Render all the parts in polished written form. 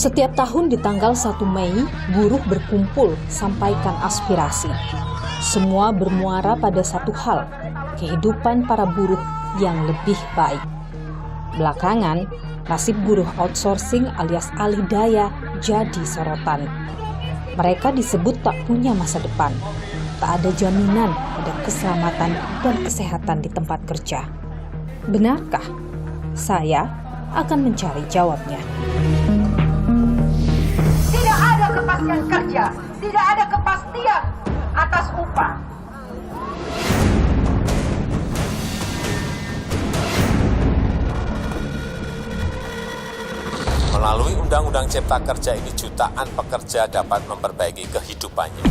Setiap tahun di tanggal 1 Mei, buruh berkumpul sampaikan aspirasi. Semua bermuara pada satu hal, kehidupan para buruh yang lebih baik. Belakangan, nasib buruh outsourcing alias alih daya jadi sorotan. Mereka disebut tak punya masa depan, tak ada jaminan pada keselamatan dan kesehatan di tempat kerja. Benarkah? Saya akan mencari jawabnya. Tidak ada kepastian kerja, tidak ada kepastian atas upah. Melalui Undang-Undang Cipta Kerja ini jutaan pekerja dapat memperbaiki kehidupannya.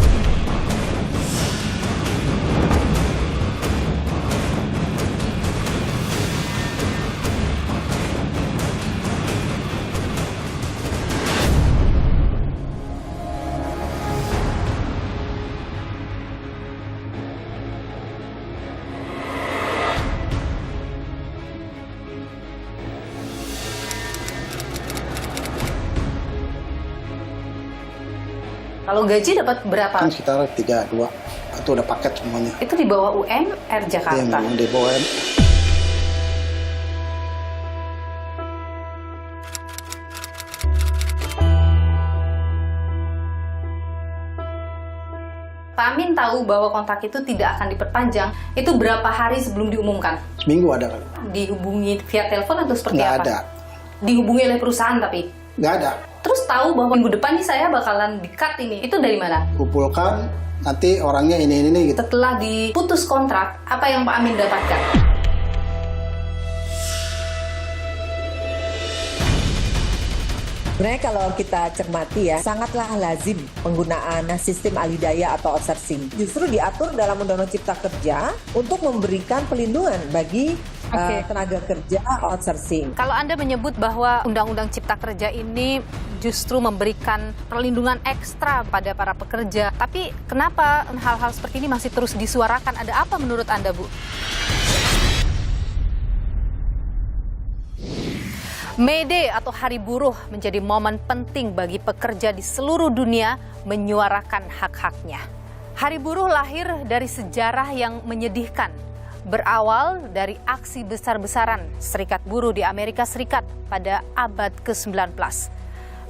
Kalau gaji dapat berapa? Kan sekitar 3-2 atau udah paket semuanya. Itu di bawah UMR Jakarta. Iya, memang di bawah. Pak Amin tahu bahwa kontrak itu tidak akan diperpanjang. Itu berapa hari sebelum diumumkan? Seminggu ada kali. Dihubungi via telepon atau seperti Nggak apa? ada. Dihubungi oleh perusahaan tapi? Nggak ada. Terus tahu bahwa minggu depan nih saya bakalan di-cut ini. Itu dari mana? Kumpulkan nanti orangnya ini gitu. Setelah diputus kontrak, apa yang Pak Amin dapatkan? Sebenarnya kalau kita cermati ya, sangatlah lazim penggunaan sistem alih daya atau outsourcing. Justru diatur dalam Undang-Undang Cipta Kerja untuk memberikan pelindungan bagi tenaga kerja outsourcing. Kalau Anda menyebut bahwa Undang-Undang Cipta Kerja ini justru memberikan perlindungan ekstra pada para pekerja, tapi kenapa hal-hal seperti ini masih terus disuarakan? Ada apa menurut Anda, Bu? May Day atau Hari Buruh menjadi momen penting bagi pekerja di seluruh dunia menyuarakan hak-haknya. Hari Buruh lahir dari sejarah yang menyedihkan. Berawal dari aksi besar-besaran Serikat Buruh di Amerika Serikat pada abad ke-19.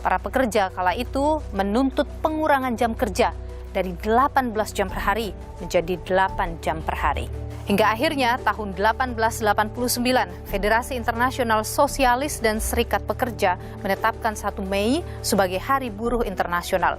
Para pekerja kala itu menuntut pengurangan jam kerja dari 18 jam per hari menjadi 8 jam per hari. Hingga akhirnya tahun 1889, Federasi Internasional Sosialis dan Serikat Pekerja menetapkan 1 Mei sebagai Hari Buruh Internasional.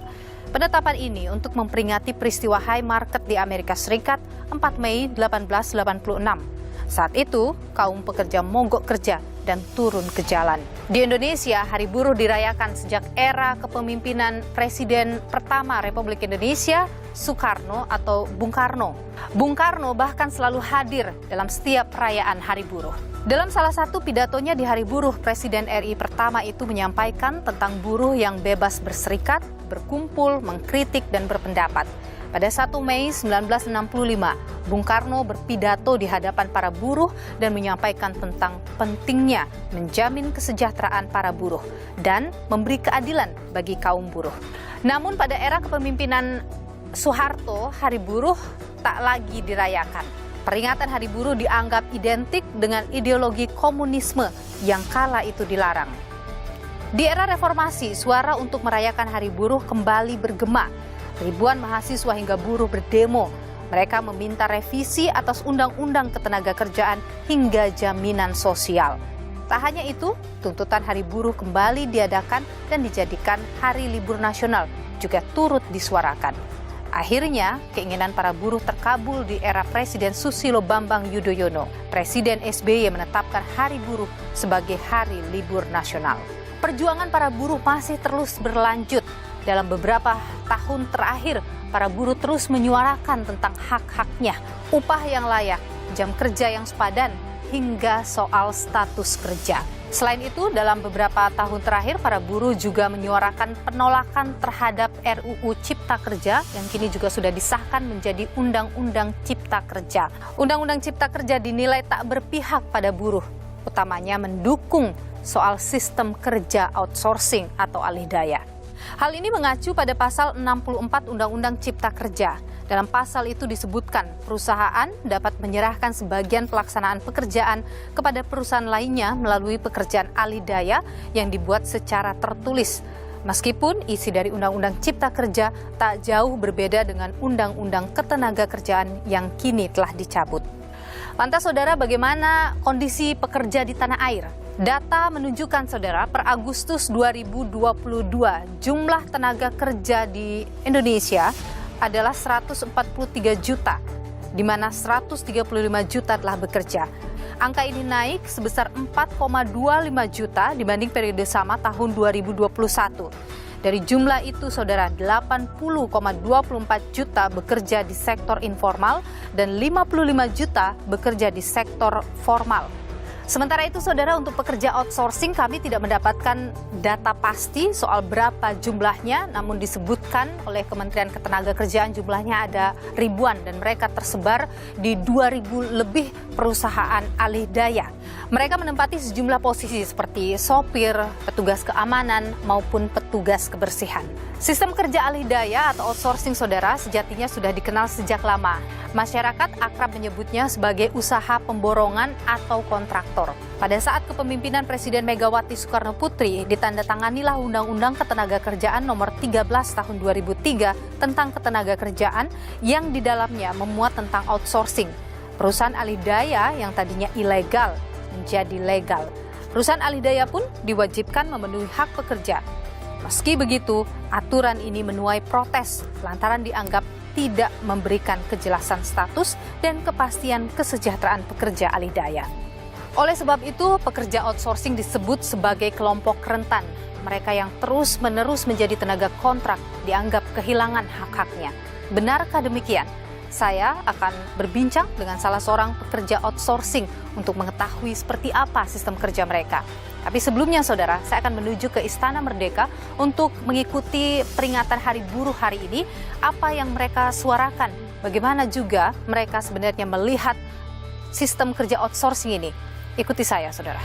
Penetapan ini untuk memperingati peristiwa high market di Amerika Serikat 4 Mei 1886. Saat itu, kaum pekerja mogok kerja dan turun ke jalan. Di Indonesia, Hari Buruh dirayakan sejak era kepemimpinan Presiden pertama Republik Indonesia, Soekarno atau Bung Karno. Bung Karno bahkan selalu hadir dalam setiap perayaan Hari Buruh. Dalam salah satu pidatonya di Hari Buruh, Presiden RI pertama itu menyampaikan tentang buruh yang bebas berserikat, berkumpul, mengkritik, dan berpendapat. Pada 1 Mei 1965, Bung Karno berpidato di hadapan para buruh dan menyampaikan tentang pentingnya menjamin kesejahteraan para buruh dan memberi keadilan bagi kaum buruh. Namun pada era kepemimpinan Soeharto, Hari Buruh tak lagi dirayakan. Peringatan Hari Buruh dianggap identik dengan ideologi komunisme yang kala itu dilarang. Di era reformasi, suara untuk merayakan Hari Buruh kembali bergema. Ribuan mahasiswa hingga buruh berdemo. Mereka meminta revisi atas Undang-Undang Ketenagakerjaan hingga jaminan sosial. Tak hanya itu, tuntutan Hari Buruh kembali diadakan dan dijadikan hari libur nasional juga turut disuarakan. Akhirnya, keinginan para buruh terkabul di era Presiden Susilo Bambang Yudhoyono. Presiden SBY menetapkan Hari Buruh sebagai hari libur nasional. Perjuangan para buruh masih terus berlanjut. Dalam beberapa tahun terakhir, para buruh terus menyuarakan tentang hak-haknya, upah yang layak, jam kerja yang sepadan, hingga soal status kerja. Selain itu, dalam beberapa tahun terakhir, para buruh juga menyuarakan penolakan terhadap RUU Cipta Kerja yang kini juga sudah disahkan menjadi Undang-Undang Cipta Kerja. Undang-Undang Cipta Kerja dinilai tak berpihak pada buruh, utamanya mendukung soal sistem kerja outsourcing atau alih daya. Hal ini mengacu pada pasal 64 Undang-Undang Cipta Kerja. Dalam pasal itu disebutkan perusahaan dapat menyerahkan sebagian pelaksanaan pekerjaan kepada perusahaan lainnya melalui pekerjaan alih daya yang dibuat secara tertulis. Meskipun isi dari Undang-Undang Cipta Kerja tak jauh berbeda dengan Undang-Undang Ketenagakerjaan yang kini telah dicabut. Lantas saudara, bagaimana kondisi pekerja di tanah air? Data menunjukkan saudara, per Agustus 2022 jumlah tenaga kerja di Indonesia adalah 143 juta, di mana 135 juta telah bekerja. Angka ini naik sebesar 4,25 juta dibanding periode sama tahun 2021. Dari jumlah itu, saudara, 80,24 juta bekerja di sektor informal dan 55 juta bekerja di sektor formal. Sementara itu, saudara, untuk pekerja outsourcing kami tidak mendapatkan data pasti soal berapa jumlahnya, namun disebutkan oleh Kementerian Ketenagakerjaan jumlahnya ada ribuan dan mereka tersebar di 2.000 lebih perusahaan alih daya. Mereka menempati sejumlah posisi seperti sopir, petugas keamanan, maupun petugas kebersihan. Sistem kerja alih daya atau outsourcing, saudara, sejatinya sudah dikenal sejak lama. Masyarakat akrab menyebutnya sebagai usaha pemborongan atau kontraktor. Pada saat kepemimpinan Presiden Megawati Soekarno Putri, ditandatanganilah Undang-Undang Ketenagakerjaan Nomor 13 Tahun 2003 tentang ketenagakerjaan yang di dalamnya memuat tentang outsourcing. Perusahaan alih daya yang tadinya ilegal menjadi legal. Perusahaan alih daya pun diwajibkan memenuhi hak pekerja. Meski begitu, aturan ini menuai protes lantaran dianggap tidak memberikan kejelasan status dan kepastian kesejahteraan pekerja alih daya. Oleh sebab itu, pekerja outsourcing disebut sebagai kelompok rentan. Mereka yang terus-menerus menjadi tenaga kontrak dianggap kehilangan hak-haknya. Benarkah demikian? Saya akan berbincang dengan salah seorang pekerja outsourcing untuk mengetahui seperti apa sistem kerja mereka. Tapi sebelumnya, saudara, saya akan menuju ke Istana Merdeka untuk mengikuti peringatan Hari Buruh hari ini. Apa yang mereka suarakan? Bagaimana juga mereka sebenarnya melihat sistem kerja outsourcing ini? Ikuti saya, saudara.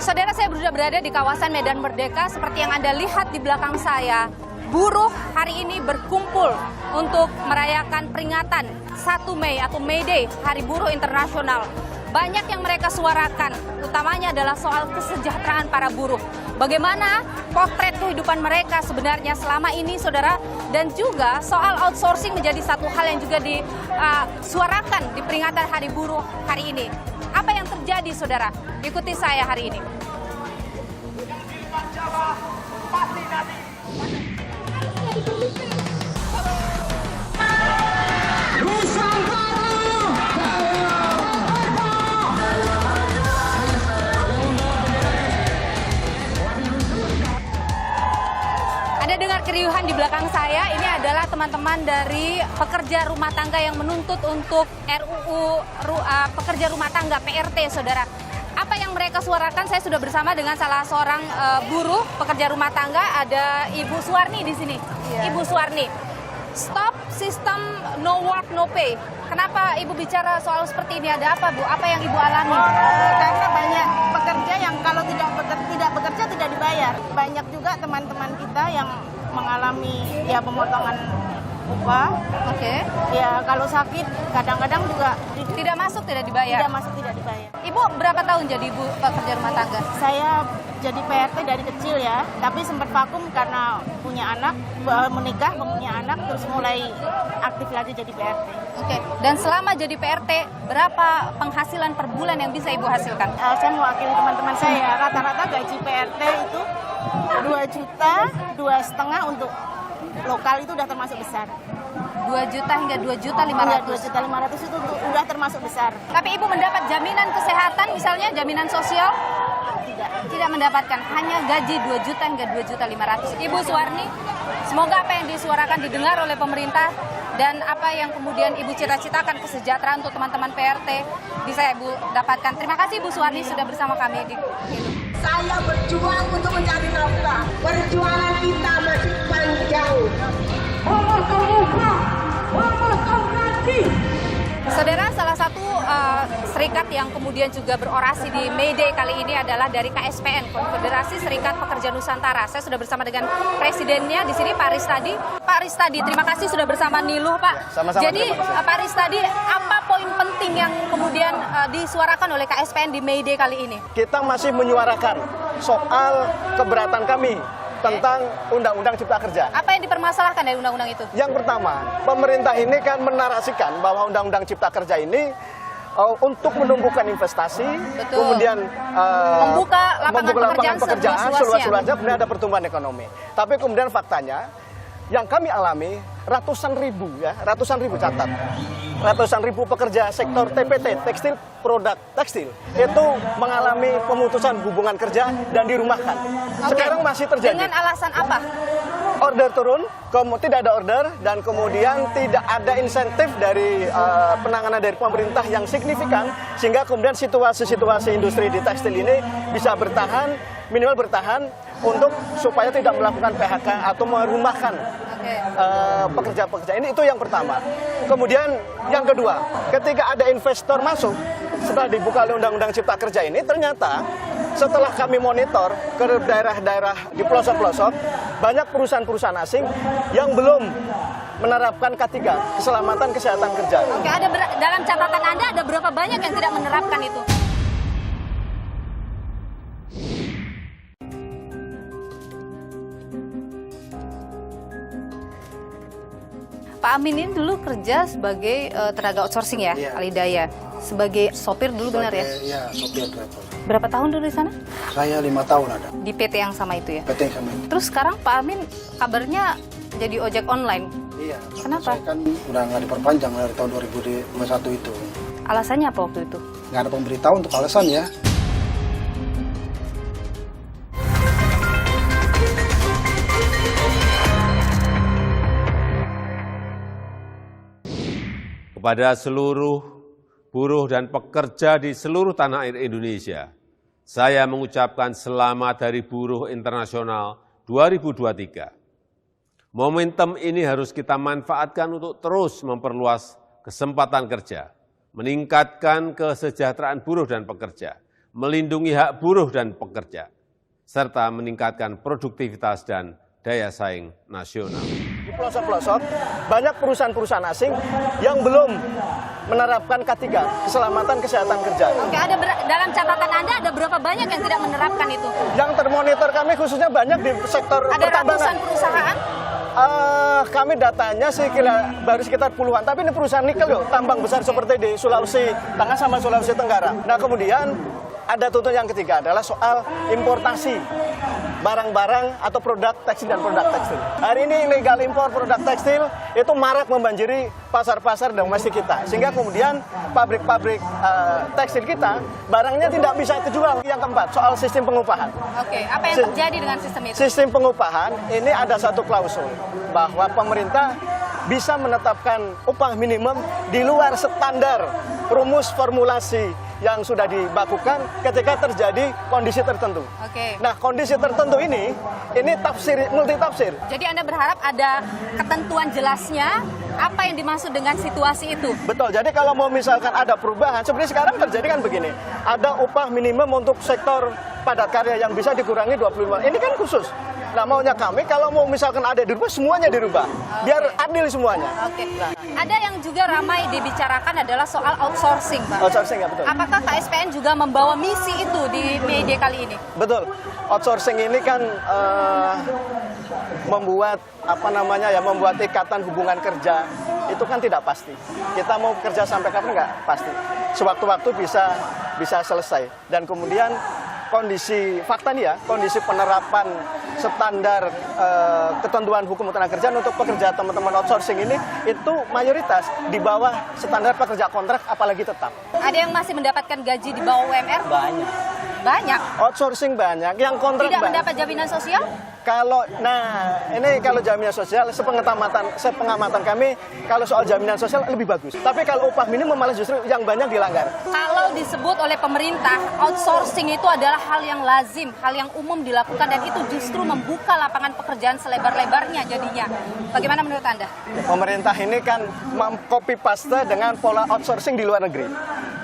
Saudara, saya sudah berada di kawasan Medan Merdeka. Seperti yang Anda lihat di belakang saya, buruh hari ini berkumpul untuk merayakan peringatan 1 Mei atau May Day, Hari Buruh Internasional. Banyak yang mereka suarakan, utamanya adalah soal kesejahteraan para buruh. Bagaimana potret kehidupan mereka sebenarnya selama ini, saudara, dan juga soal outsourcing menjadi satu hal yang juga disuarakan di peringatan Hari Buruh hari ini. Apa yang terjadi, saudara? Ikuti saya hari ini. Anda dengar keriuhan di belakang saya, ini adalah teman-teman dari pekerja rumah tangga yang menuntut untuk RUU pekerja rumah tangga, PRT, saudara. Apa yang mereka suarakan? Saya sudah bersama dengan salah seorang buruh pekerja rumah tangga, ada Ibu Suwarni di sini. Yeah. Ibu Suwarni, stop sistem no work no pay. Kenapa Ibu bicara soal seperti ini? Ada apa, Bu? Apa yang Ibu alami? Karena banyak pekerja yang kalau tidak bekerja tidak dibayar. Banyak juga teman-teman kita yang mengalami pemotongan upah. Oke. Ya kalau sakit kadang-kadang juga tidak masuk, tidak dibayar. Tidak masuk, tidak dibayar. Ibu berapa tahun jadi ibu pekerja rumah tangga? Saya jadi PRT dari kecil ya, tapi sempat vakum karena punya anak, menikah, punya anak, terus mulai aktif lagi jadi PRT. Oke. Dan selama jadi PRT, berapa penghasilan per bulan yang bisa Ibu hasilkan? Saya mewakili teman-teman saya, rata-rata gaji PRT itu 2 juta, 2,5 untuk lokal itu udah termasuk besar. 2 juta hingga 2.500.000. 2.500.000 itu udah termasuk besar. Tapi Ibu mendapat jaminan kesehatan, misalnya jaminan sosial? Tidak mendapatkan, hanya gaji 2 juta hingga 2.500.000. Ibu Suwarni, semoga apa yang disuarakan didengar oleh pemerintah dan apa yang kemudian Ibu cita-citakan kesejahteraan untuk teman-teman PRT bisa Ibu dapatkan. Terima kasih Ibu Suwarni sudah bersama kami di Saya berjuang untuk mencari nafkah. Perjuangan kita masih panjang. Saudara, salah satu serikat yang kemudian juga berorasi di May Day kali ini adalah dari KSPN, Konfederasi Serikat Pekerja Nusantara. Saya sudah bersama dengan presidennya di sini, Pak Ristadi. Pak Ristadi, terima kasih sudah bersama Niluh, Pak. Sama-sama. Jadi, Pak Ristadi, apa poin penting yang kemudian disuarakan oleh KSPN di May Day kali ini? Kita masih menyuarakan soal keberatan kami tentang Undang-Undang Cipta Kerja. Apa yang dipermasalahkan dari undang-undang itu? Yang pertama, pemerintah ini kan menarasikan bahwa Undang-Undang Cipta Kerja ini untuk menumbuhkan investasi, Betul. kemudian Membuka lapangan pekerjaan seluas-luasnya, kemudian ada pertumbuhan ekonomi. Tapi kemudian faktanya, yang kami alami ratusan ribu catat, ratusan ribu pekerja sektor TPT, tekstil, produk tekstil, itu mengalami pemutusan hubungan kerja dan dirumahkan. Sekarang masih terjadi. Dengan alasan apa? Order turun, tidak ada order, dan kemudian tidak ada insentif dari penanganan dari pemerintah yang signifikan, sehingga kemudian situasi industri di tekstil ini bisa bertahan, minimal bertahan, untuk supaya tidak melakukan PHK atau merumahkan pekerja-pekerja ini. Itu yang pertama. Kemudian yang kedua, ketika ada investor masuk setelah dibuka oleh Undang-Undang Cipta Kerja ini, ternyata setelah kami monitor ke daerah-daerah di pelosok-pelosok, banyak perusahaan-perusahaan asing yang belum menerapkan K3, keselamatan kesehatan kerja. Oke, dalam catatan Anda ada berapa banyak yang tidak menerapkan itu? Pak Amin ini dulu kerja sebagai tenaga outsourcing ya, Iya. Alidaya. Sebagai sopir dulu benar ya? Iya, sopir travel. Berapa tahun dulu di sana? Saya 5 tahun ada. Di PT yang sama itu ya? PT sama ini. Terus sekarang Pak Amin kabarnya jadi ojek online. Iya. Kenapa? Saya kan udah nggak diperpanjang dari tahun 2021 itu. Alasannya apa waktu itu? Nggak ada pemberitahuan untuk alasan ya. Kepada seluruh buruh dan pekerja di seluruh tanah air Indonesia, saya mengucapkan selamat Hari Buruh Internasional 2023. Momentum ini harus kita manfaatkan untuk terus memperluas kesempatan kerja, meningkatkan kesejahteraan buruh dan pekerja, melindungi hak buruh dan pekerja, serta meningkatkan produktivitas dan daya saing nasional. Di pelosok-pelosok, banyak perusahaan-perusahaan asing yang belum menerapkan K3, keselamatan kesehatan kerja. Oke, dalam catatan Anda ada berapa banyak yang tidak menerapkan itu? Yang termonitor kami khususnya banyak di sektor Ada pertambangan. ratusan perusahaan? Kami datanya sih baru sekitar puluhan, tapi ini perusahaan nikel loh, tambang besar seperti di Sulawesi Tengah sama Sulawesi Tenggara. Nah kemudian ada tuntutan yang ketiga adalah soal importasi barang-barang atau produk tekstil dan produk tekstil. Hari ini ilegal impor produk tekstil itu marak membanjiri pasar-pasar domestik kita. Sehingga kemudian pabrik-pabrik tekstil kita barangnya tidak bisa dijual. Yang keempat, soal sistem pengupahan. Oke, apa yang terjadi dengan sistem itu? Sistem pengupahan ini ada satu klausul bahwa pemerintah bisa menetapkan upah minimum di luar standar rumus formulasi yang sudah dibakukan ketika terjadi kondisi tertentu. Oke. Nah, kondisi tertentu ini tafsir, multi tafsir. Jadi Anda berharap ada ketentuan jelasnya apa yang dimaksud dengan situasi itu? Betul, jadi kalau mau misalkan ada perubahan, sebenarnya sekarang terjadi kan begini, ada upah minimum untuk sektor padat karya yang bisa dikurangi 25, ini kan khusus. Nah maunya kami kalau mau misalkan ada dirubah, semuanya dirubah, biar adil semuanya. Oke. Nah. Ada yang juga ramai dibicarakan adalah soal outsourcing, Pak. Outsourcing ya betul. Apakah KSPN juga membawa misi itu di May Day kali ini? Betul, outsourcing ini kan membuat membuat ikatan hubungan kerja itu kan tidak pasti. Kita mau kerja sampai kapan nggak pasti. Sewaktu-waktu bisa selesai. Dan kemudian kondisi penerapan standar ketentuan hukum ketenagakerjaan untuk pekerja teman-teman outsourcing ini itu mayoritas di bawah standar pekerja kontrak apalagi tetap. Ada yang masih mendapatkan gaji di bawah UMR? Banyak. Banyak. Outsourcing banyak, yang kontrak Tidak banyak. mendapat jaminan sosial? Kalau jaminan sosial sepengamatan kami, kalau soal jaminan sosial lebih bagus. Tapi kalau upah minimum malah justru yang banyak dilanggar. Kalau disebut oleh pemerintah, outsourcing itu adalah hal yang lazim, hal yang umum dilakukan, dan itu justru membuka lapangan pekerjaan selebar-lebarnya jadinya. Bagaimana menurut Anda? Pemerintah ini kan copy paste dengan pola outsourcing di luar negeri.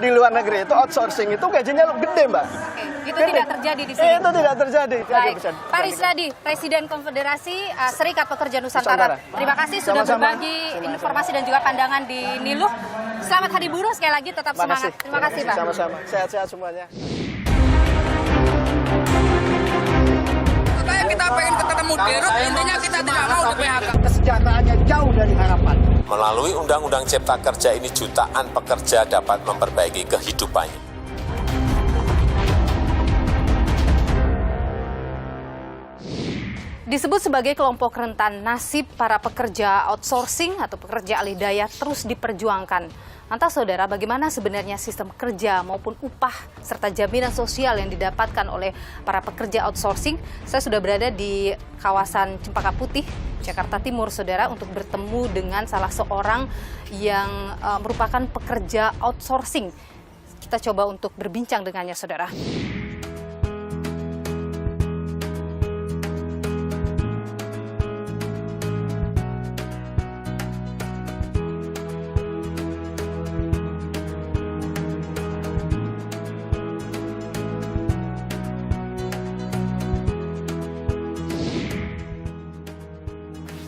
Di luar negeri itu outsourcing itu gajinya gede, Mbak. Oke, itu Gede. tidak terjadi di sini. Itu tidak terjadi. Baik, Pak Risradi, Presiden Konfederasi Serikat Pekerja Nusantara. Terima kasih sudah Sama-sama. berbagi informasi dan juga pandangan di Niluh. Selamat Hari Buruh sekali lagi, tetap semangat. Terima kasih, Pak. Sama-sama. Sehat-sehat semuanya. Kita pengen ketemu dirut, intinya kita tidak mau di PHK. Kesejahteraannya jauh dari harapan. Melalui Undang-Undang Cipta Kerja ini jutaan pekerja dapat memperbaiki kehidupannya. Disebut sebagai kelompok rentan, nasib para pekerja outsourcing atau pekerja alih daya terus diperjuangkan. Lantas saudara, bagaimana sebenarnya sistem kerja maupun upah serta jaminan sosial yang didapatkan oleh para pekerja outsourcing? Saya sudah berada di kawasan Cempaka Putih, Jakarta Timur, saudara, untuk bertemu dengan salah seorang yang merupakan pekerja outsourcing. Kita coba untuk berbincang dengannya, saudara.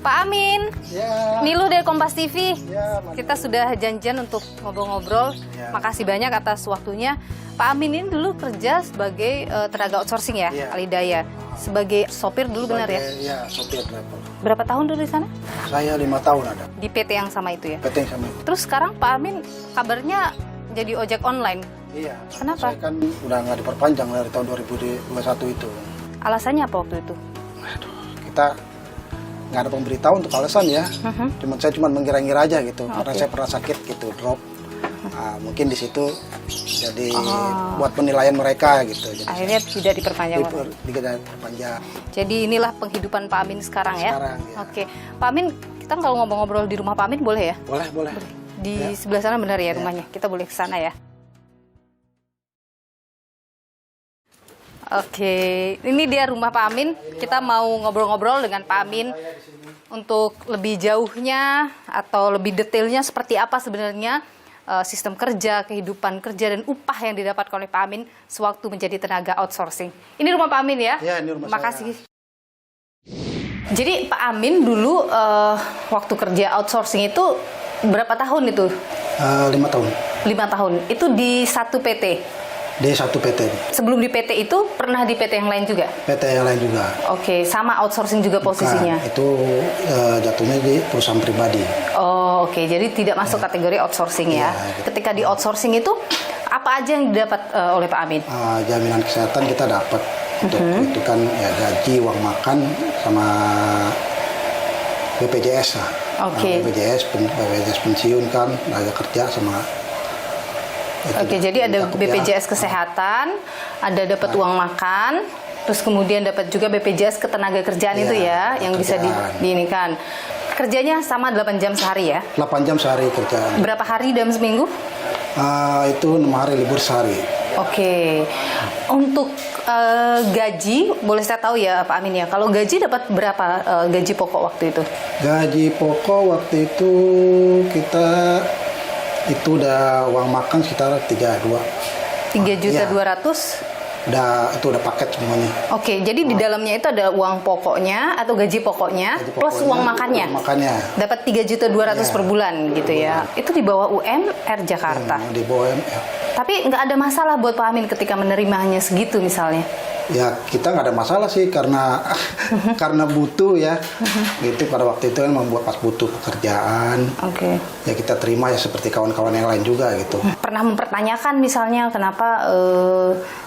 Pak Amin, Ya. Niluh dari Kompas TV. Ya, Kita sudah janjian untuk ngobrol-ngobrol. Ya. Makasih banyak atas waktunya. Pak Amin ini dulu kerja sebagai tenaga outsourcing ya, Ya. alih daya. Sebagai sopir dulu, benar ya? Iya, sopir driver. Berapa tahun dulu di sana? Saya 5 tahun ada. Di PT yang sama itu ya? PT yang sama itu. Terus sekarang Pak Amin kabarnya jadi ojek online. Iya. Kenapa? Saya kan udah nggak diperpanjang dari tahun 2021 itu. Alasannya apa waktu itu? Kita nggak ada pemberitahu untuk alasan ya. Saya cuma mengira-ngira aja gitu. Karena saya pernah sakit gitu, drop. Nah, mungkin di situ jadi buat penilaian mereka gitu. Jadi Akhirnya tidak diperpanjang. tidak diperpanjang. Jadi inilah penghidupan Pak Amin sekarang ya? Sekarang, ya. Oke. Pak Amin, kita kalau ngobrol-ngobrol di rumah Pak Amin boleh ya? Boleh. Di sebelah sana benar ya rumahnya? Kita boleh ke sana ya? Oke, ini dia rumah Pak Amin. Kita mau ngobrol-ngobrol dengan Pak Amin untuk lebih jauhnya atau lebih detailnya seperti apa sebenarnya sistem kerja, kehidupan kerja, dan upah yang didapatkan oleh Pak Amin sewaktu menjadi tenaga outsourcing. Ini rumah Pak Amin ya? Ya, ini rumah Makasih. Jadi Pak Amin dulu waktu kerja outsourcing itu berapa tahun itu? 5 tahun. 5 tahun. Itu di satu PT? Di satu PT. Sebelum di PT itu pernah di PT yang lain juga? PT yang lain juga. Oke, sama outsourcing juga posisinya? Bukan, itu jatuhnya di perusahaan pribadi. Oh, oke. Jadi tidak masuk kategori outsourcing ya. Gitu. Ketika di outsourcing itu apa aja yang didapat oleh Pak Amin? Jaminan kesehatan kita dapat. Untuk itu kan ya gaji, uang makan, sama BPJS lah. Oke. BPJS pensiun kan, tenaga kerja sama. Oke, jadi ada BPJS kesehatan, ada dapat uang makan, terus kemudian dapat juga BPJS ketenaga kerjaan itu ya, yang bisa diinikan. Kerjanya sama 8 jam sehari ya? 8 jam sehari kerjaan. Berapa hari dalam seminggu? Itu 6 hari libur sehari. Oke. Untuk gaji, boleh saya tahu ya Pak Amin ya, kalau gaji dapat berapa gaji pokok waktu itu? Gaji pokok waktu itu kita itu udah uang makan sekitar 3.200.000. Itu udah paket semuanya. Oke, jadi di dalamnya itu ada uang pokoknya atau gaji pokoknya plus uang makannya. Dapat 3.200.000 per bulan gitu ya. Itu di bawah UMR Jakarta. Di bawah UMR. Tapi nggak ada masalah buat Pak Amin ketika menerimanya segitu misalnya? Ya kita nggak ada masalah sih karena butuh ya. Gitu pada waktu itu kan membuat pas butuh pekerjaan. Oke. Ya kita terima ya seperti kawan-kawan yang lain juga gitu. Pernah mempertanyakan misalnya kenapa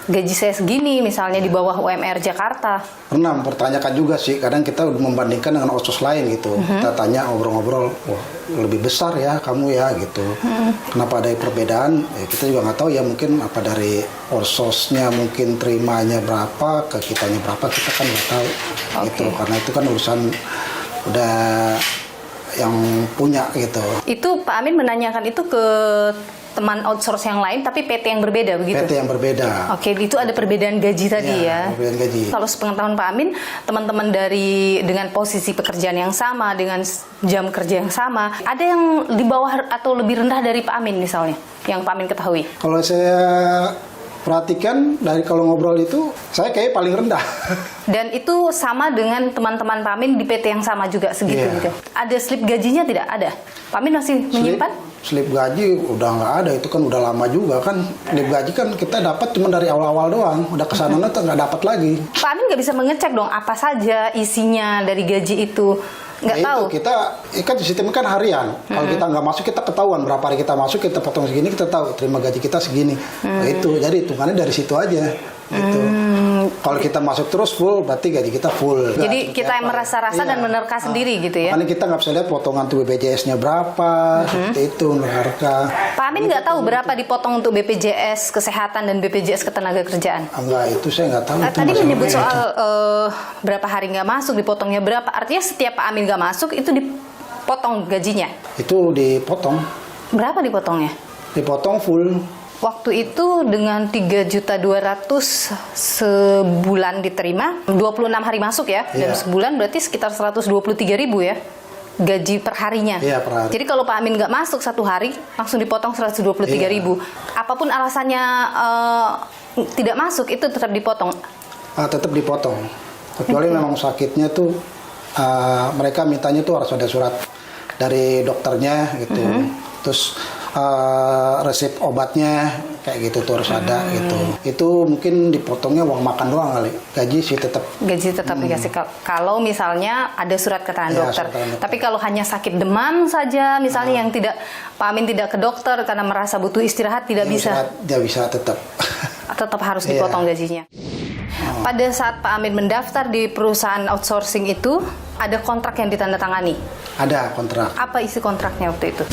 gaji saya segini misalnya di bawah UMR Jakarta? Pernah mempertanyakan juga sih. Kadang kita udah membandingkan dengan outsource lain gitu. Kita tanya ngobrol-ngobrol, wah lebih besar ya kamu ya gitu. Kenapa ada perbedaan? Ya, kita juga nggak tahu ya, mungkin apa dari orsosnya mungkin terimanya berapa, ke kitanya berapa, kita kan nggak tahu gitu. Karena itu kan urusan udah yang punya gitu. Itu Pak Amin menanyakan itu ke teman outsource yang lain, tapi PT yang berbeda begitu? PT yang berbeda. Oke, itu ada perbedaan gaji tadi ya? Perbedaan gaji. Kalau sepengetahuan Pak Amin, teman-teman dari dengan posisi pekerjaan yang sama, dengan jam kerja yang sama, ada yang di bawah atau lebih rendah dari Pak Amin misalnya, yang Pak Amin ketahui? Kalau saya perhatikan dari kalau ngobrol itu, saya kayak paling rendah. Dan itu sama dengan teman-teman Pak Amin di PT yang sama juga segitu gitu. Ada slip gajinya tidak? Ada. Pak Amin masih menyimpan? Slip gaji udah nggak ada, itu kan udah lama juga kan. Slip gaji kan kita dapat cuma dari awal-awal doang, udah kesana tuh nggak dapat lagi. Pak Amin nggak bisa mengecek dong apa saja isinya dari gaji itu? Nggak tahu. Itu kita kan sistem kan harian. Kalau kita nggak masuk, kita ketahuan berapa hari kita masuk, kita potong segini, kita tahu terima gaji kita segini. Nah, itu jadi hitungannya dari situ aja. Gitu. Kalau kita masuk terus full, berarti gaji kita full. Jadi kita yang merasa-rasa dan menerka sendiri gitu ya? Makanya kita nggak bisa lihat potongan tuh BPJS-nya berapa, seperti itu menerka. Pak Amin nggak tahu berapa dipotong untuk BPJS Kesehatan dan BPJS Ketenagakerjaan? Enggak, itu saya nggak tahu. Tadi menyebut soal berapa hari nggak masuk, dipotongnya berapa? Artinya setiap Pak Amin nggak masuk, itu dipotong gajinya? Itu dipotong. Berapa dipotongnya? Dipotong full. Waktu itu dengan 3.200.000 sebulan diterima, 26 hari masuk ya, dan sebulan berarti sekitar 123.000 ya, gaji per harinya. Iya, per hari. Jadi kalau Pak Amin nggak masuk satu hari, langsung dipotong 123.000. Apapun alasannya tidak masuk, itu tetap dipotong? Tetap dipotong. Kecuali memang sakitnya tuh, mereka mintanya tuh harus ada surat dari dokternya gitu. Terus resep obatnya kayak gitu tuh harus ada gitu. Itu mungkin dipotongnya uang makan doang kali. Gaji sih tetap. Gaji tetap dikasih kalau misalnya ada surat keterangan dokter. Tapi kalau hanya sakit demam saja misalnya yang tidak, Pak Amin tidak ke dokter karena merasa butuh istirahat, tidak bisa. Tidak bisa tetap. Tetap harus dipotong gajinya. Pada saat Pak Amin mendaftar di perusahaan outsourcing itu, ada kontrak yang ditandatangani? Ada kontrak. Apa isi kontraknya waktu itu?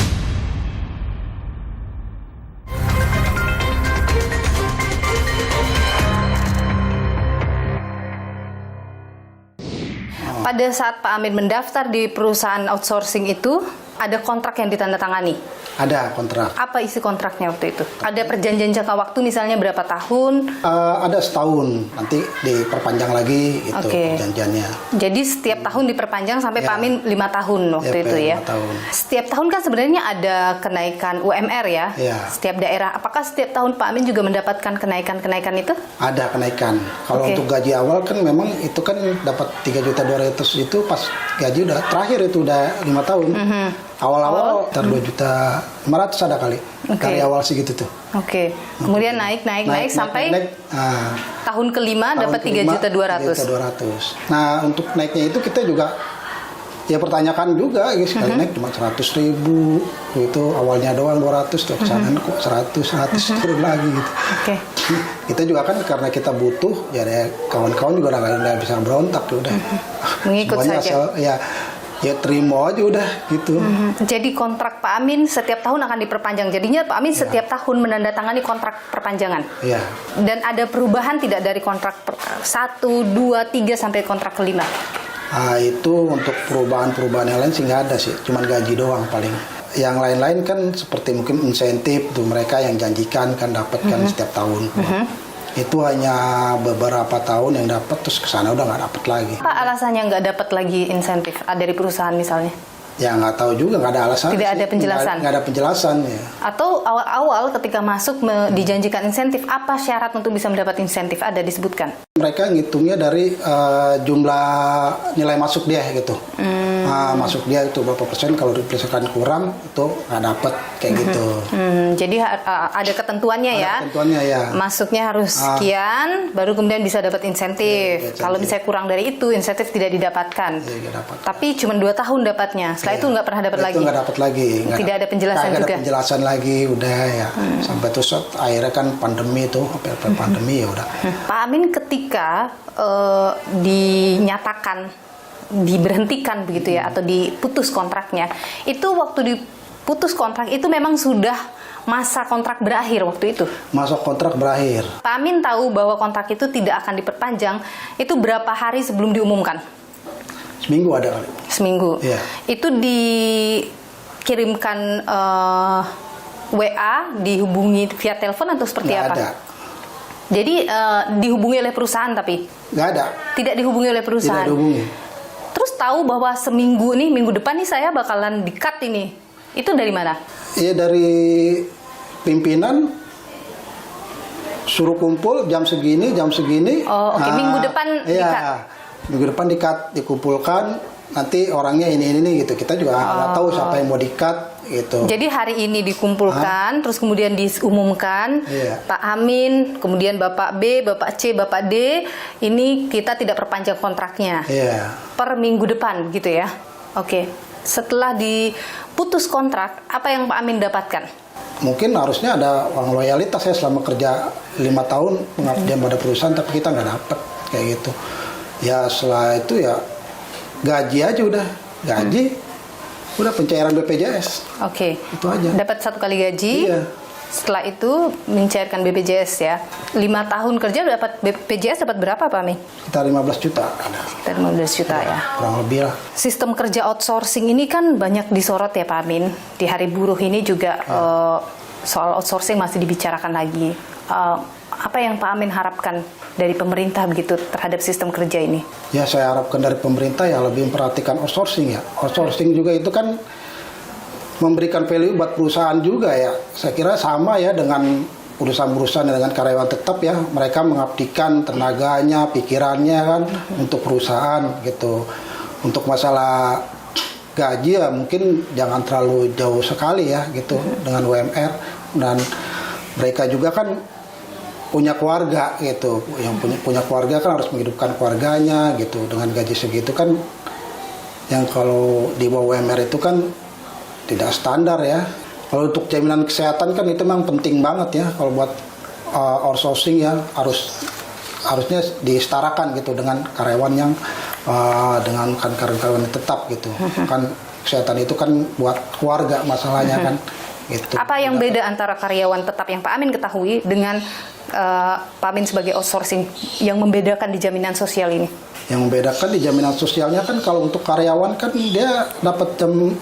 Pada saat Pak Amin mendaftar di perusahaan outsourcing itu, ada kontrak yang ditandatangani? Ada kontrak. Apa isi kontraknya waktu itu? Ada perjanjian jangka waktu misalnya berapa tahun? Ada setahun, nanti diperpanjang lagi itu perjanjiannya. Jadi setiap tahun diperpanjang sampai Pak Amin 5 tahun waktu itu ya? 5 tahun. Setiap tahun kan sebenarnya ada kenaikan UMR ya? Setiap daerah. Apakah setiap tahun Pak Amin juga mendapatkan kenaikan-kenaikan itu? Ada kenaikan. Kalau untuk gaji awal kan memang itu kan dapat 3.200.000 itu pas gaji udah terakhir itu udah 5 tahun. Awal-awal 2.500.000 ada kali. Dari awal sih gitu tuh. Kemudian naik sampai tahun kelima dapat 3.200.000. Nah, untuk naiknya itu kita juga ya pertanyakan juga, sekali naik cuma 100.000 itu awalnya doang 200, tuh kesana kok 100 turun lagi gitu. Kita juga kan karena kita butuh, ya kawan-kawan juga udah bisa berontak udah. Mengikut saja. Ya terima aja udah gitu. Jadi kontrak Pak Amin setiap tahun akan diperpanjang. Jadinya Pak Amin setiap tahun menandatangani kontrak perpanjangan. Iya. Dan ada perubahan tidak dari kontrak 1, 2, 3 sampai kontrak kelima? Itu untuk perubahan-perubahan yang lain sih nggak ada sih. Cuman gaji doang paling. Yang lain-lain kan seperti mungkin insentif tuh mereka yang janjikan kan dapat kan setiap tahun. Itu hanya beberapa tahun yang dapat, terus kesana udah nggak dapat lagi. Apa alasannya nggak dapat lagi insentif dari perusahaan misalnya? Ya nggak tahu juga, nggak ada alasan. Tidak ada penjelasan? Nggak ada penjelasan ya. Atau awal-awal ketika masuk dijanjikan insentif, apa syarat untuk bisa mendapat insentif? Ada disebutkan? Mereka ngitungnya dari jumlah nilai masuk dia gitu. Masuk dia itu berapa persen, kalau misalkan kurang itu nggak dapat kayak gitu. Jadi ada ketentuannya ya? Ketentuannya ya. Masuknya harus sekian, baru kemudian bisa dapat insentif. Kalau misalnya kurang dari itu, insentif tidak didapatkan. Tapi cuma 2 tahun dapatnya. Setelah itu nggak pernah dapat lagi? Itu nggak dapat lagi. Tidak ada penjelasan juga? Nggak ada penjelasan lagi, udah ya. Sampai terus akhirnya kan pandemi tuh, pandemi ya udah. Pak Amin ketika dinyatakan diberhentikan begitu ya, atau diputus kontraknya. Itu waktu diputus kontrak itu memang sudah masa kontrak berakhir waktu itu? Masa kontrak berakhir. Pak Amin tahu bahwa kontrak itu tidak akan diperpanjang, itu berapa hari sebelum diumumkan? Seminggu ada kali. Seminggu? Iya. Itu dikirimkan WA, dihubungi via telepon atau seperti Nggak apa? ada. Jadi dihubungi oleh perusahaan tapi? Nggak ada. Tidak dihubungi oleh perusahaan? Tidak dihubungi. Terus tahu bahwa seminggu nih, minggu depan nih saya bakalan di-cut ini. Itu dari mana? Iya, dari pimpinan suruh kumpul jam segini. Oh, oke. Minggu depan di-cut? Iya, minggu depan di-cut, dikumpulkan. Nanti orangnya ini gitu. Kita juga nggak tahu siapa yang mau di-cut gitu. Jadi hari ini dikumpulkan, terus kemudian diumumkan, Iya. Pak Amin, kemudian Bapak B, Bapak C, Bapak D, ini kita tidak perpanjang kontraknya. Iya. Per minggu depan gitu ya. Oke. Setelah diputus kontrak, apa yang Pak Amin dapatkan? Mungkin harusnya ada uang loyalitas ya selama kerja 5 tahun pengabdian pada perusahaan, tapi kita nggak dapat kayak gitu. Ya setelah itu ya gaji aja udah, udah pencairan BPJS. Oke. Itu aja. Dapat 1 kali gaji. Iya. Setelah itu mencairkan BPJS ya. 5 tahun kerja dapat BPJS dapat berapa Pak Amin? Sekitar 15 juta. Sekitar 15 juta ya. Kurang lebih lah. Sistem kerja outsourcing ini kan banyak disorot ya Pak Amin. Di Hari Buruh ini juga soal outsourcing masih dibicarakan lagi. Apa yang Pak Amin harapkan dari pemerintah begitu terhadap sistem kerja ini? Ya saya harapkan dari pemerintah ya lebih memperhatikan outsourcing ya. Outsourcing juga itu kan memberikan value buat perusahaan juga ya. Saya kira sama ya dengan perusahaan-perusahaan dengan karyawan tetap ya. Mereka mengabdikan tenaganya, pikirannya kan untuk perusahaan gitu. Untuk masalah gaji ya mungkin jangan terlalu jauh sekali ya gitu dengan UMR. Dan mereka juga kan punya keluarga gitu. Yang punya keluarga kan harus menghidupkan keluarganya gitu. Dengan gaji segitu kan yang kalau di bawah UMR itu kan tidak standar ya. Kalau untuk jaminan kesehatan kan itu memang penting banget ya. Kalau buat outsourcing ya harusnya disetarakan gitu dengan karyawan yang dengan karyawan tetap gitu. Kan kesehatan itu kan buat keluarga masalahnya kan. Gitu. Apa yang beda antara karyawan tetap yang Pak Amin ketahui dengan Pak Amin sebagai outsourcing yang membedakan di jaminan sosial ini? Yang membedakan di jaminan sosialnya kan kalau untuk karyawan kan dia dapat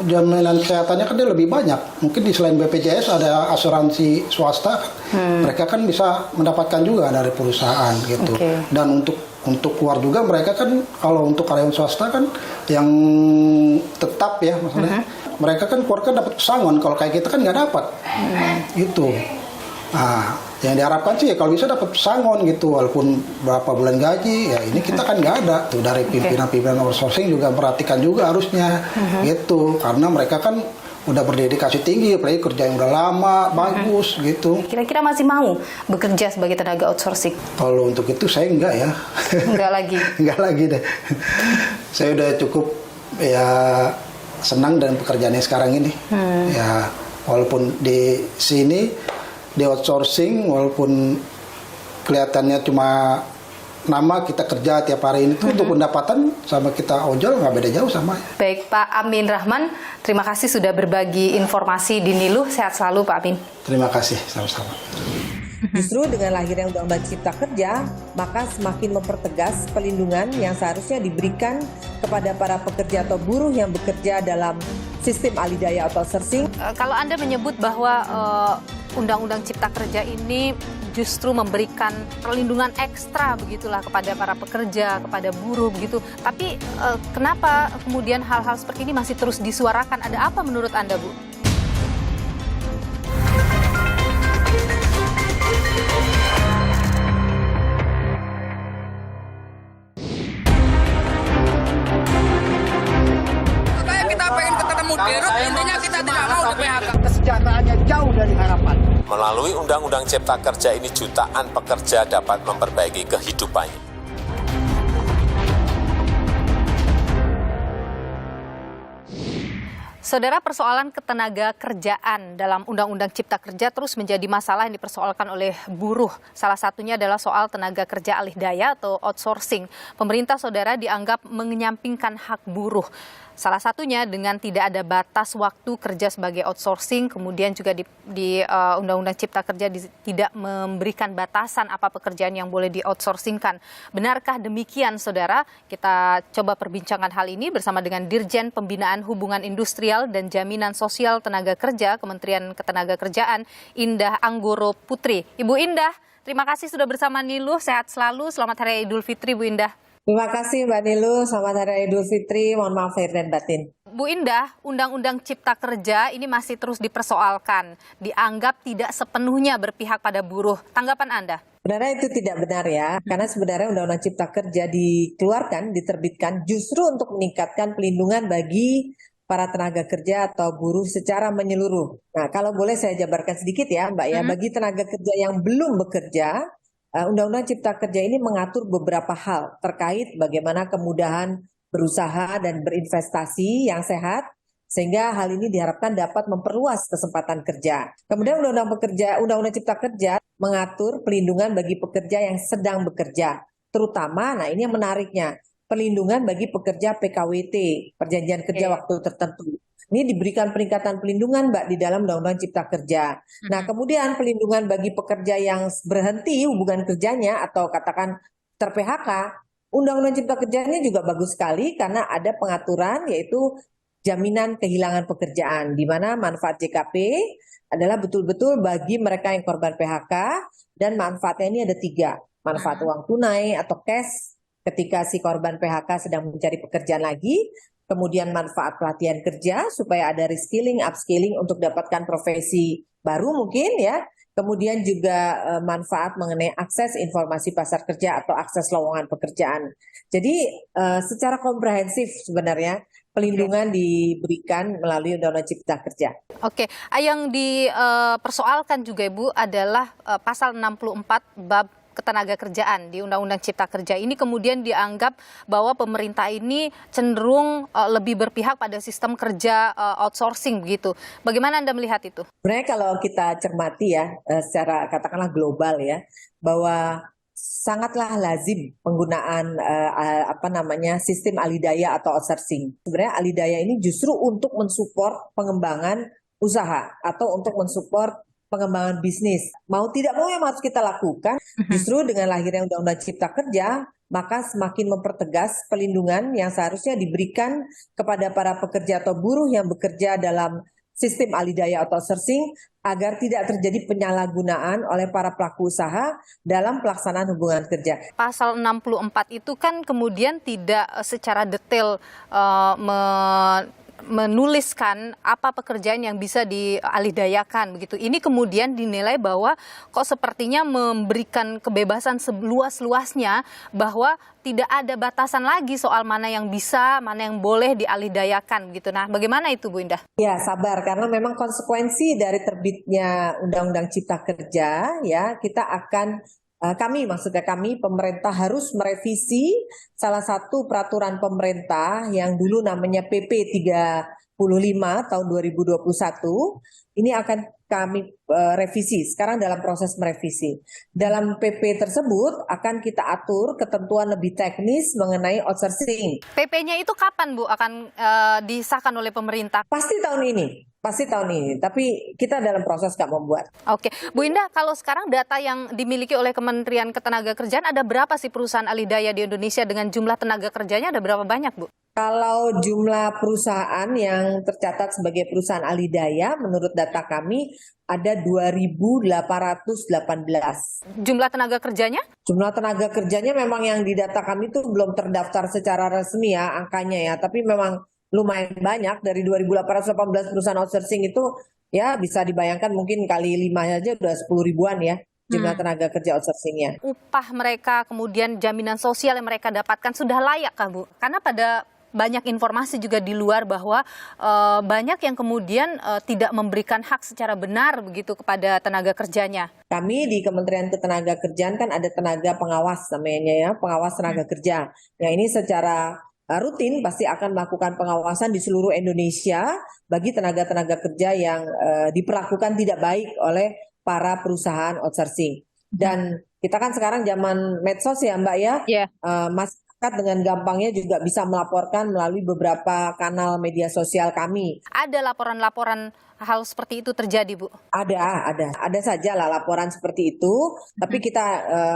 jaminan kesehatannya kan dia lebih banyak. Mungkin di selain BPJS ada asuransi swasta, mereka kan bisa mendapatkan juga dari perusahaan gitu. Okay. Dan untuk keluar juga mereka kan kalau untuk karyawan swasta kan yang tetap ya maksudnya mereka kan keluar kan dapat pesangon, kalau kayak kita kan nggak dapat gitu. Nah, yang diharapkan sih ya kalau bisa dapat pesangon gitu walaupun berapa bulan gaji ya ini kita kan nggak ada tuh. Dari pimpinan outsourcing juga perhatikan juga harusnya gitu karena mereka kan udah berdedikasi tinggi apalagi kerja yang udah lama bagus gitu. Kira-kira masih mau bekerja sebagai tenaga outsourcing? Kalau untuk itu saya enggak ya. Enggak lagi. Enggak lagi deh. Saya udah cukup ya senang dengan pekerjaannya sekarang ini. Ya walaupun di sini di outsourcing walaupun kelihatannya cuma nama kita kerja tiap hari ini tuh untuk pendapatan sama kita ojol nggak beda jauh sama. Baik Pak Amin Rahman, terima kasih sudah berbagi informasi di Niluh. Sehat selalu Pak Amin. Terima kasih, sama-sama. Justru dengan lahirnya Undang-Undang Cipta Kerja, maka semakin mempertegas pelindungan yang seharusnya diberikan kepada para pekerja atau buruh yang bekerja dalam sistem alidaya atau outsourcing. Kalau Anda menyebut bahwa Undang-Undang Cipta Kerja ini justru memberikan perlindungan ekstra begitulah kepada para pekerja, kepada buruh begitu. Tapi kenapa kemudian hal-hal seperti ini masih terus disuarakan? Ada apa menurut Anda, Bu? Kita pengen ketemu Dirut, intinya kita tidak mau di PHK. Kesejahteraannya jauh dari harapan. Melalui Undang-Undang Cipta Kerja ini jutaan pekerja dapat memperbaiki kehidupannya. Saudara, persoalan ketenaga kerjaan dalam Undang-Undang Cipta Kerja terus menjadi masalah yang dipersoalkan oleh buruh. Salah satunya adalah soal tenaga kerja alih daya atau outsourcing. Pemerintah, saudara, dianggap menyampingkan hak buruh. Salah satunya dengan tidak ada batas waktu kerja sebagai outsourcing, kemudian juga di Undang-Undang Cipta Kerja tidak memberikan batasan apa pekerjaan yang boleh di-outsourcingkan. Benarkah demikian, saudara? Kita coba perbincangkan hal ini bersama dengan Dirjen Pembinaan Hubungan Industrial dan Jaminan Sosial Tenaga Kerja, Kementerian Ketenagakerjaan, Indah Anggoro Putri. Ibu Indah, terima kasih sudah bersama Niluh, sehat selalu, selamat Hari Idul Fitri, Bu Indah. Terima kasih Mbak Niluh, selamat Hari Idul Fitri, mohon maaf lahir dan batin. Bu Indah, Undang-Undang Cipta Kerja ini masih terus dipersoalkan, dianggap tidak sepenuhnya berpihak pada buruh. Tanggapan Anda? Sebenarnya itu tidak benar ya, karena sebenarnya Undang-Undang Cipta Kerja diterbitkan justru untuk meningkatkan pelindungan bagi para tenaga kerja atau buruh secara menyeluruh. Nah, kalau boleh saya jabarkan sedikit ya Mbak ya, bagi tenaga kerja yang belum bekerja, Undang-Undang Cipta Kerja ini mengatur beberapa hal terkait bagaimana kemudahan berusaha dan berinvestasi yang sehat, sehingga hal ini diharapkan dapat memperluas kesempatan kerja. Kemudian Undang-Undang Cipta Kerja mengatur pelindungan bagi pekerja yang sedang bekerja, terutama, nah ini yang menariknya, pelindungan bagi pekerja PKWT, perjanjian kerja waktu tertentu. Ini diberikan peningkatan pelindungan Mbak di dalam Undang-Undang Cipta Kerja. Nah, kemudian pelindungan bagi pekerja yang berhenti hubungan kerjanya atau katakan ter-PHK, Undang-Undang Cipta Kerjanya juga bagus sekali karena ada pengaturan yaitu jaminan kehilangan pekerjaan, di mana manfaat JKP adalah betul-betul bagi mereka yang korban PHK, dan manfaatnya ini ada 3. Manfaat uang tunai atau cash ketika si korban PHK sedang mencari pekerjaan lagi, kemudian manfaat pelatihan kerja supaya ada reskilling, upskilling untuk dapatkan profesi baru mungkin ya. Kemudian juga manfaat mengenai akses informasi pasar kerja atau akses lowongan pekerjaan. Jadi secara komprehensif sebenarnya pelindungan diberikan melalui Undang-Undang Cipta Kerja. Oke, yang dipersoalkan juga Ibu adalah pasal 64 bab ketenaga kerjaan di Undang-Undang Cipta Kerja ini kemudian dianggap bahwa pemerintah ini cenderung lebih berpihak pada sistem kerja outsourcing begitu. Bagaimana Anda melihat itu? Sebenarnya kalau kita cermati ya secara katakanlah global ya, bahwa sangatlah lazim penggunaan sistem alidaya atau outsourcing. Sebenarnya alidaya ini justru untuk mensupport pengembangan usaha atau untuk mensupport pengembangan bisnis. Mau tidak mau yang harus kita lakukan, justru dengan lahirnya Undang-Undang Cipta Kerja, maka semakin mempertegas pelindungan yang seharusnya diberikan kepada para pekerja atau buruh yang bekerja dalam sistem alidaya atau outsourcing agar tidak terjadi penyalahgunaan oleh para pelaku usaha dalam pelaksanaan hubungan kerja. Pasal 64 itu kan kemudian tidak secara detail menuliskan apa pekerjaan yang bisa dialidayakan begitu. Ini kemudian dinilai bahwa kok sepertinya memberikan kebebasan seluas-luasnya bahwa tidak ada batasan lagi soal mana yang bisa, mana yang boleh dialidayakan gitu. Nah, bagaimana itu Bu Indah? Ya, sabar karena memang konsekuensi dari terbitnya Undang-Undang Cipta Kerja ya, kita akan kami pemerintah harus merevisi salah satu peraturan pemerintah yang dulu namanya PP 35 tahun 2021. Ini akan kami revisi, sekarang dalam proses merevisi. Dalam PP tersebut akan kita atur ketentuan lebih teknis mengenai outsourcing. PP-nya itu kapan Bu akan disahkan oleh pemerintah? Pasti tahun ini. Tapi kita dalam proses nggak membuat. Oke, Bu Indah, kalau sekarang data yang dimiliki oleh Kementerian Ketenagakerjaan, ada berapa sih perusahaan alidaya di Indonesia dengan jumlah tenaga kerjanya ada berapa banyak, Bu? Kalau jumlah perusahaan yang tercatat sebagai perusahaan alidaya, menurut data kami ada 2.818. Jumlah tenaga kerjanya? Jumlah tenaga kerjanya memang yang di data kami itu belum terdaftar secara resmi ya angkanya ya, tapi memang lumayan banyak. Dari 2.818 perusahaan outsourcing itu ya bisa dibayangkan mungkin kali 5 aja udah 10 ribuan ya jumlah tenaga kerja outsourcingnya. Upah mereka kemudian jaminan sosial yang mereka dapatkan sudah layak kah Bu? Karena pada banyak informasi juga di luar bahwa banyak yang kemudian tidak memberikan hak secara benar begitu kepada tenaga kerjanya. Kami di Kementerian Ketenagakerjaan kan ada tenaga pengawas namanya ya, pengawas tenaga kerja. Yang ini secara rutin pasti akan melakukan pengawasan di seluruh Indonesia bagi tenaga-tenaga kerja yang diperlakukan tidak baik oleh para perusahaan outsourcing. Dan kita kan sekarang zaman medsos ya Mbak ya, masyarakat dengan gampangnya juga bisa melaporkan melalui beberapa kanal media sosial kami. Ada laporan-laporan hal seperti itu terjadi, Bu? Ada saja lah laporan seperti itu, tapi kita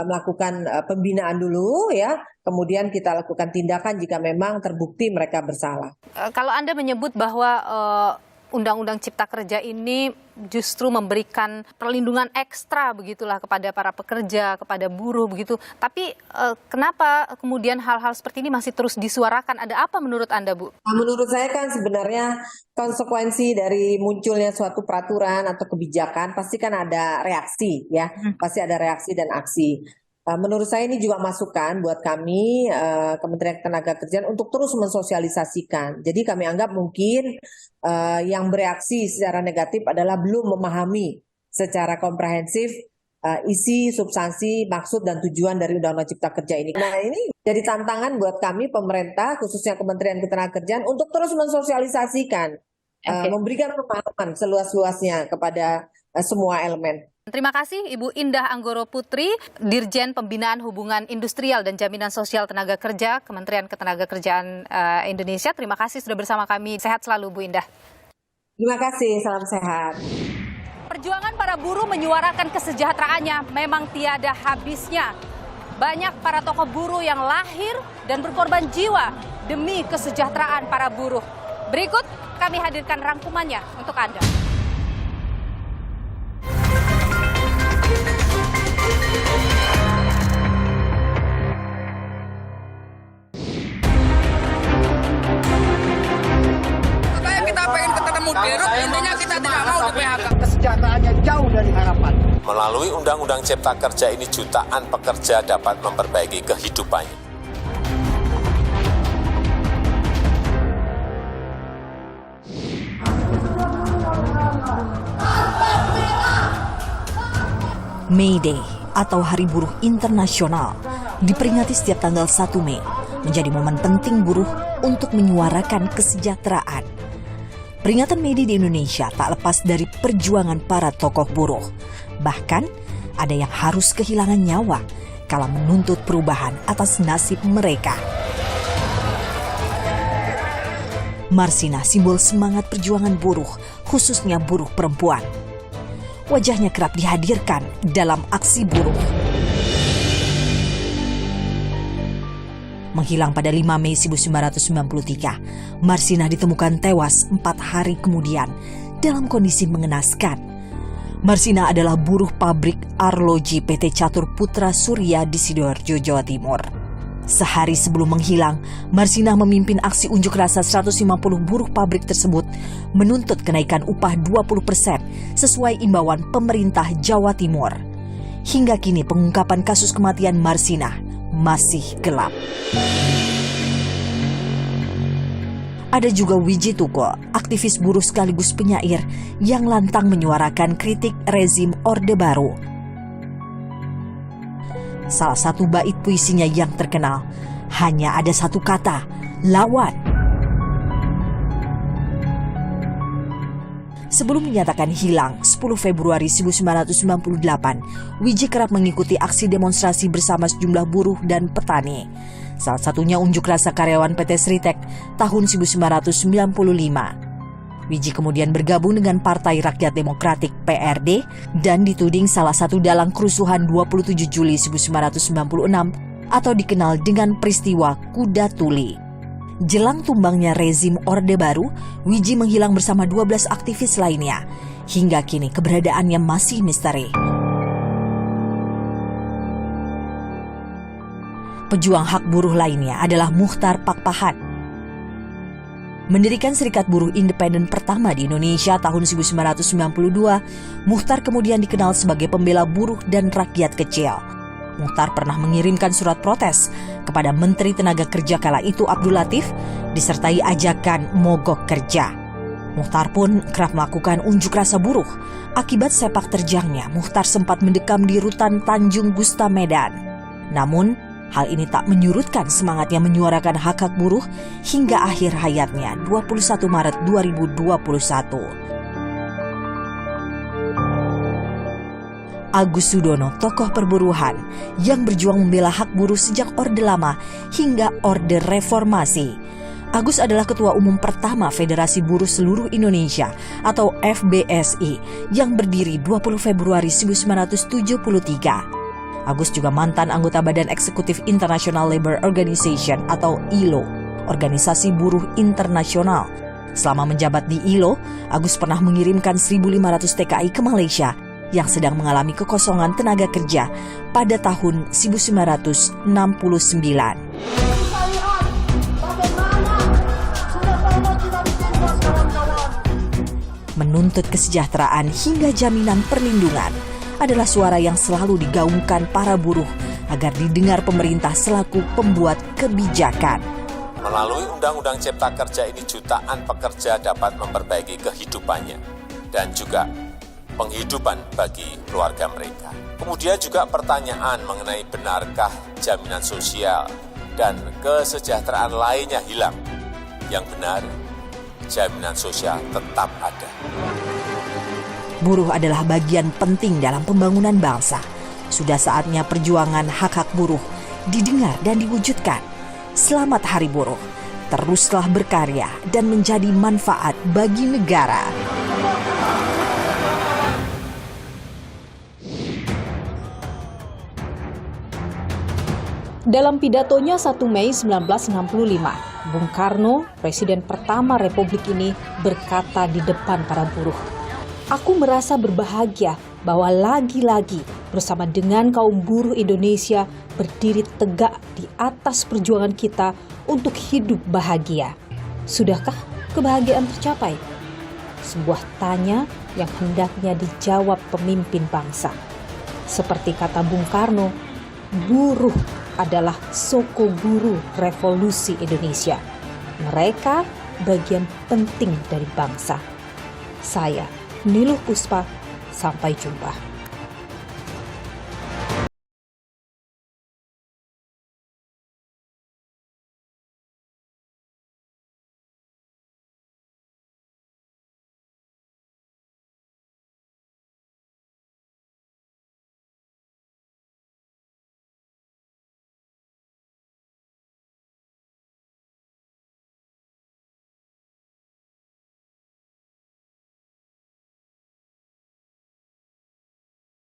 melakukan pembinaan dulu ya, kemudian kita lakukan tindakan jika memang terbukti mereka bersalah. Kalau Anda menyebut bahwa Undang-Undang Cipta Kerja ini justru memberikan perlindungan ekstra begitulah kepada para pekerja, kepada buruh begitu. Tapi kenapa kemudian hal-hal seperti ini masih terus disuarakan? Ada apa menurut Anda, Bu? Menurut saya kan sebenarnya konsekuensi dari munculnya suatu peraturan atau kebijakan pasti kan ada reaksi ya, pasti ada reaksi dan aksi. Menurut saya ini juga masukan buat kami Kementerian Ketenagakerjaan untuk terus mensosialisasikan. Jadi kami anggap mungkin yang bereaksi secara negatif adalah belum memahami secara komprehensif isi, substansi, maksud dan tujuan dari Undang-Undang Cipta Kerja ini. Nah ini jadi tantangan buat kami pemerintah khususnya Kementerian Ketenagakerjaan untuk terus mensosialisasikan, memberikan pemahaman seluas-luasnya kepada semua elemen. Terima kasih Ibu Indah Anggoro Putri, Dirjen Pembinaan Hubungan Industrial dan Jaminan Sosial Tenaga Kerja, Kementerian Ketenagakerjaan Indonesia. Terima kasih sudah bersama kami. Sehat selalu Bu Indah. Terima kasih, salam sehat. Perjuangan para buruh menyuarakan kesejahteraannya memang tiada habisnya. Banyak para tokoh buruh yang lahir dan berkorban jiwa demi kesejahteraan para buruh. Berikut kami hadirkan rangkumannya untuk Anda. Intinya kita tidak mau di PHK. Kesejahteraannya jauh dari harapan. Melalui Undang-Undang Cipta Kerja ini jutaan pekerja dapat memperbaiki kehidupannya. May Day atau Hari Buruh Internasional diperingati setiap tanggal 1 Mei menjadi momen penting buruh untuk menyuarakan kesejahteraan. Peringatan May Day di Indonesia tak lepas dari perjuangan para tokoh buruh. Bahkan, ada yang harus kehilangan nyawa kala menuntut perubahan atas nasib mereka. Marsina simbol semangat perjuangan buruh, khususnya buruh perempuan. Wajahnya kerap dihadirkan dalam aksi buruh. Menghilang pada 5 Mei 1993, Marsina ditemukan tewas 4 hari kemudian dalam kondisi mengenaskan. Marsina adalah buruh pabrik arloji PT Catur Putra Surya di Sidoarjo, Jawa Timur. Sehari sebelum menghilang, Marsina memimpin aksi unjuk rasa 150 buruh pabrik tersebut menuntut kenaikan upah 20% sesuai imbauan pemerintah Jawa Timur. Hingga kini pengungkapan kasus kematian Marsina masih gelap. Ada juga Wiji Tuko, aktivis buruh sekaligus penyair yang lantang menyuarakan kritik rezim Orde Baru. Salah satu bait puisinya yang terkenal, hanya ada satu kata, lawan. Sebelum menyatakan hilang 10 Februari 1998, Wiji kerap mengikuti aksi demonstrasi bersama sejumlah buruh dan petani. Salah satunya unjuk rasa karyawan PT Sritek tahun 1995. Wiji kemudian bergabung dengan Partai Rakyat Demokratik PRD dan dituding salah satu dalang kerusuhan 27 Juli 1996 atau dikenal dengan peristiwa Kuda Tuli. Jelang tumbangnya rezim Orde Baru, Wiji menghilang bersama 12 aktivis lainnya. Hingga kini keberadaannya masih misteri. Pejuang hak buruh lainnya adalah Muchtar Pakpahan. Mendirikan Serikat Buruh Independen pertama di Indonesia tahun 1992, Muchtar kemudian dikenal sebagai pembela buruh dan rakyat kecil. Muchtar pernah mengirimkan surat protes kepada Menteri Tenaga Kerja kala itu Abdul Latif, disertai ajakan mogok kerja. Muchtar pun kerap melakukan unjuk rasa buruh. Akibat sepak terjangnya, Muchtar sempat mendekam di rutan Tanjung Gusta Medan. Namun, Hal ini tak menyurutkan semangatnya menyuarakan hak-hak buruh hingga akhir hayatnya 21 Maret 2021. Agus Sudono, tokoh perburuhan yang berjuang membela hak buruh sejak Orde Lama hingga Orde Reformasi. Agus adalah Ketua Umum pertama Federasi Buruh Seluruh Indonesia atau FBSI yang berdiri 20 Februari 1973. Agus juga mantan anggota Badan Eksekutif International Labour Organization atau ILO, Organisasi Buruh Internasional. Selama menjabat di ILO, Agus pernah mengirimkan 1.500 TKI ke Malaysia yang sedang mengalami kekosongan tenaga kerja pada tahun 1969. Menuntut kesejahteraan hingga jaminan perlindungan adalah suara yang selalu digaungkan para buruh agar didengar pemerintah selaku pembuat kebijakan. Melalui Undang-Undang Cipta Kerja ini jutaan pekerja dapat memperbaiki kehidupannya dan juga penghidupan bagi keluarga mereka. Kemudian juga pertanyaan mengenai benarkah jaminan sosial dan kesejahteraan lainnya hilang. Yang benar, jaminan sosial tetap ada. Buruh adalah bagian penting dalam pembangunan bangsa. Sudah saatnya perjuangan hak-hak buruh didengar dan diwujudkan. Selamat Hari Buruh. Teruslah berkarya dan menjadi manfaat bagi negara. Dalam pidatonya 1 Mei 1965, Bung Karno, Presiden pertama Republik ini, berkata di depan para buruh, "Aku merasa berbahagia bahwa lagi-lagi bersama dengan kaum buruh Indonesia berdiri tegak di atas perjuangan kita untuk hidup bahagia." Sudahkah kebahagiaan tercapai? Sebuah tanya yang hendaknya dijawab pemimpin bangsa. Seperti kata Bung Karno, buruh adalah soko guru revolusi Indonesia. Mereka bagian penting dari bangsa. Saya Niluh Puspa, sampai jumpa.